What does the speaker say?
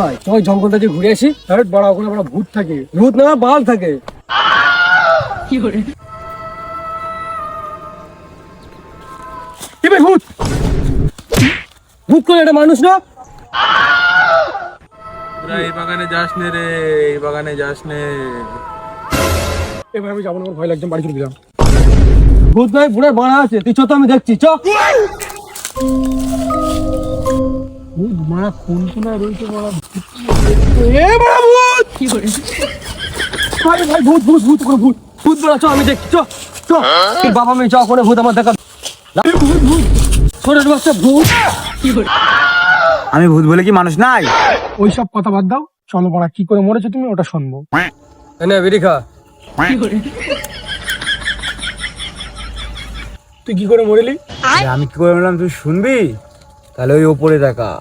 ভাই তোমার জঙ্গল থেকে ঘুরে আসি। আরে বড় ওখানে বড় ভূত থাকে। ভূত না বাল থাকে। কি করে কি ভাই ভূত ভূত করে এটা মানুষ না। এই বাগানে যাস নে রে, এই বাগানে যাস নে। এবার আমি যাবো না, আমার ভয় লাগছে, বাড়ি চলে গেলাম। ভূত ভাই বুড়ার বাড়া আছে, তুই চ তো আমি দেখছি চ। ভূত মারা কোন কোনায় রয়েছে বড়া। এ বড়া ভূত কি করে ভাই ভাই ভূত ভূত ভূত করে ভূত ভূত বড়া চ আমি দেখছি চ চ। তোর বাবা মেয়ে চ করে ভূত আমার দেখা। ভূত ভূত ছোট বাচ্চা ভূত কি করে। আমি ভূত বলে কি মানুষ নাই? ওইসব কথা বাদ দাও, চলো বড়া কি করে মরেছো তুমি ওটা শুনবো। এনে বিড়ি খা। কি করে তুই কি করে মরলি? আমি কি করে বললাম তুই শুনবি? তাহলে ওই ওপরে দেখা।